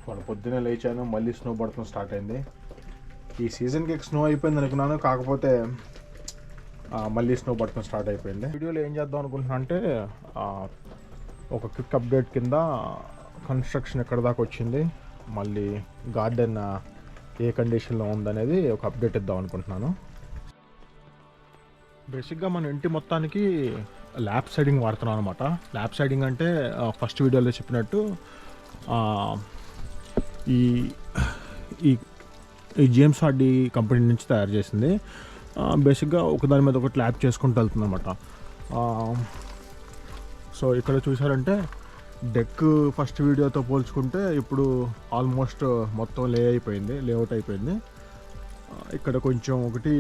వాళ్ళు పొద్దున్నే లేచాను, మళ్ళీ స్నో పడటం స్టార్ట్ అయింది. ఈ సీజన్కి స్నో అయిపోయింది అనుకున్నాను, కాకపోతే మళ్ళీ స్నో పడటం స్టార్ట్ అయిపోయింది. వీడియోలో ఏం చేద్దాం అనుకుంటున్నా అంటే ఒక క్విక్ అప్డేట్ కింద కన్స్ట్రక్షన్ ఎక్కడ దాకా వచ్చింది, మళ్ళీ గార్డెన్ ఏ కండిషన్లో ఉందనేది ఒక అప్డేట్ ఇద్దాం అనుకుంటున్నాను. బేసిక్గా మన ఇంటి మొత్తానికి ల్యాప్ సైడింగ్ వాడుతున్నాం అనమాట. ల్యాప్ సైడింగ్ అంటే ఫస్ట్ వీడియోలో చెప్పినట్టు ఈ ఈ జేమ్స్ హార్డీ కంపెనీ నుంచి తయారు చేసింది. బేసిక్గా ఒకదాని మీద ఒకటి ల్యాప్ చేసుకుంటూ వెళ్తుంది అనమాట. సో ఇక్కడ చూసారంటే డెక్ ఫస్ట్ వీడియోతో పోల్చుకుంటే ఇప్పుడు ఆల్మోస్ట్ మొత్తం లేఅవుట్ అయిపోయింది. ఇక్కడ కొంచెం ఒకటి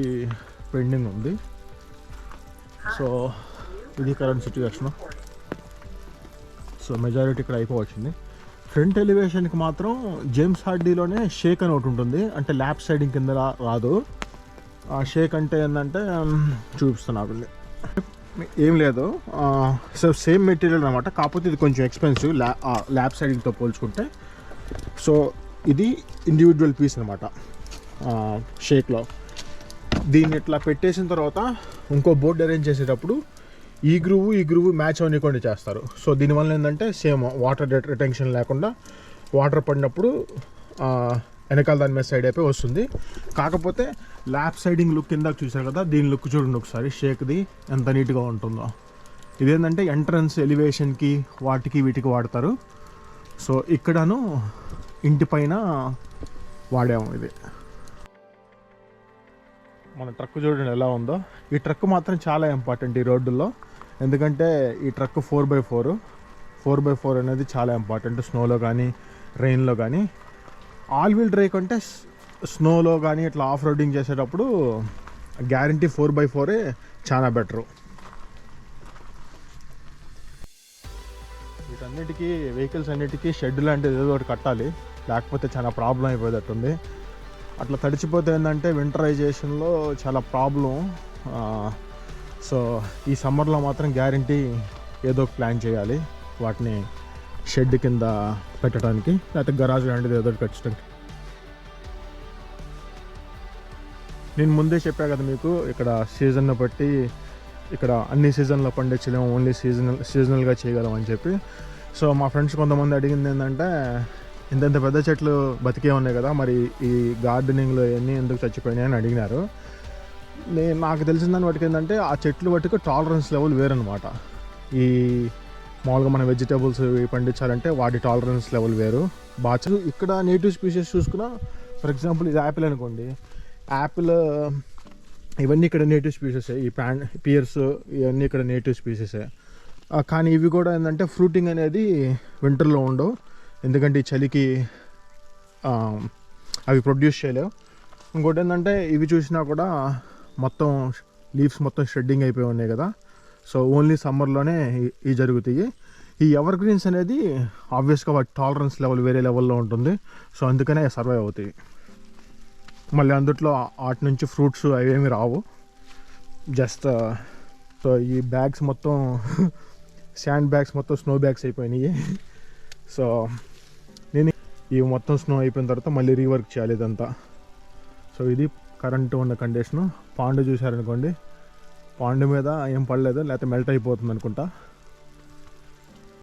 పెండింగ్ ఉంది. సో ఇది కరెంట్ సిచ్యువేషను. సో మెజారిటీ ఇక్కడ అయిపోవచ్చింది. ఫ్రంట్ ఎలివేషన్కి మాత్రం జేమ్స్ హార్డీలోనే షేక్ అని ఒకటి ఉంటుంది, అంటే ల్యాప్ సైడింగ్ కింద రాదు. ఆ షేక్ అంటే ఏంటంటే చూపిస్తున్నాను, ఏం లేదు, సో సేమ్ మెటీరియల్ అనమాట, కాకపోతే ఇది కొంచెం ఎక్స్పెన్సివ్ ల్యాప్ సైడింగ్తో పోల్చుకుంటే. సో ఇది ఇండివిజువల్ పీస్ అనమాట షేక్లో. దీన్ని ఇట్లా పెట్టేసిన తర్వాత ఇంకో బోర్డు అరేంజ్ చేసేటప్పుడు ఈ గ్రూవ్ మ్యాచ్ అవనివ్వకుండా చేస్తారు. సో దీనివల్ల ఏంటంటే సేమ్ వాటర్ రిటెన్షన్ లేకుండా వాటర్ పడినప్పుడు వెనకాల దాని మీద సైడ్ అయిపోయి వస్తుంది. కాకపోతే ల్యాప్ సైడింగ్ లుక్ కింద చూసారు కదా, దీని లుక్ చూడండి ఒకసారి, షేక్ది ఎంత నీట్గా ఉంటుందో. ఇదేంటంటే ఎంట్రన్స్ ఎలివేషన్కి వీటికి వాడతారు. సో ఇక్కడను ఇంటి పైన వాడాము. ఇది మన ట్రక్ చూడండి ఎలా ఉందో. ఈ ట్రక్ మాత్రం చాలా ఇంపార్టెంట్ ఈ రోడ్డుల్లో, ఎందుకంటే ఈ ట్రక్ 4x4 అనేది చాలా ఇంపార్టెంట్ స్నోలో కానీ రెయిన్లో కానీ. ఆల్ వీల్ డ్రైవ్ కంటే స్నోలో కానీ ఇట్లా ఆఫ్ రోడింగ్ చేసేటప్పుడు గ్యారంటీ 4x4 చాలా బెటరు. వీటన్నిటికీ వెహికల్స్ అన్నిటికీ షెడ్ లాంటిది ఏదో ఒకటి కట్టాలి, లేకపోతే చాలా ప్రాబ్లం అయిపోయేటట్టుంది. అట్లా తడిచిపోతే ఏంటంటే వింటరైజేషన్లో చాలా ప్రాబ్లం. సో ఈ సమ్మర్లో మాత్రం గ్యారంటీ ఏదో ఒక ప్లాన్ చేయాలి వాటిని షెడ్ కింద పెట్టడానికి, లేకపోతే గరాజ్ లాంటిది ఏదో ఒకటి కట్టడానికి. నేను ముందే చెప్పా కదా మీకు, ఇక్కడ సీజన్ను బట్టి ఇక్కడ అన్ని సీజన్లో పండించలేము, ఓన్లీ సీజనల్గా చేయగలం అని చెప్పి. సో మా ఫ్రెండ్స్ కొంతమంది అడిగింది ఏంటంటే, ఇంత పెద్ద చెట్లు బతికే ఉన్నాయి కదా, మరి ఈ గార్డెనింగ్లో ఇవన్నీ ఎందుకు చచ్చిపోయినాయి అని అడిగినారు. నాకు తెలిసిన దాన్ని బట్టి ఏంటంటే ఆ చెట్లు బట్టి టాలరెన్స్ లెవెల్ వేరనమాట. ఈ మామూలుగా మన వెజిటేబుల్స్ పండించాలంటే వాటి టాలరెన్స్ లెవెల్ వేరు. బాగా ఇక్కడ నేటివ్ స్పీషీస్ చూసుకున్నా, ఫర్ ఎగ్జాంపుల్ ఇది యాపిల్ అనుకోండి, యాపిల్ ఇవన్నీ ఇక్కడ నేటివ్ స్పీషీసే. ఈ పియర్స్ ఇవన్నీ ఇక్కడ నేటివ్ స్పీషీసే. కానీ ఇవి కూడా ఏంటంటే ఫ్రూటింగ్ అనేది వింటర్లో ఉండవు, ఎందుకంటే ఈ చలికి అవి ప్రొడ్యూస్ చేయలేవు. ఇంకోటి ఏంటంటే ఇవి చూసినా కూడా మొత్తం లీవ్స్ మొత్తం షెడ్డింగ్ అయిపోయి ఉన్నాయి కదా. సో ఓన్లీ సమ్మర్లోనే ఇవి జరుగుతాయి. ఈ ఎవర్ గ్రీన్స్ అనేది ఆబ్వియస్గా వాటి టాలరెన్స్ లెవెల్ వేరే లెవెల్లో ఉంటుంది. సో అందుకనే సర్వైవ్ అవుతాయి. మళ్ళీ అందుట్లో వాటి నుంచి ఫ్రూట్స్ అవేమి రావు. జస్ట్ సో ఈ బ్యాగ్స్ మొత్తం శాండ్ బ్యాగ్స్ మొత్తం స్నో బ్యాగ్స్ అయిపోయినాయి. సో నేను ఇవి మొత్తం స్నో అయిపోయిన తర్వాత మళ్ళీ రీవర్క్ చేయాలి ఇదంతా. సో ఇది కరెంట్ ఉన్న కండిషను. పాండు చూసారనుకోండి, పాండు మీద ఏం పడలేదు, లేకపోతే మెల్ట్ అయిపోతుంది అనుకుంటా.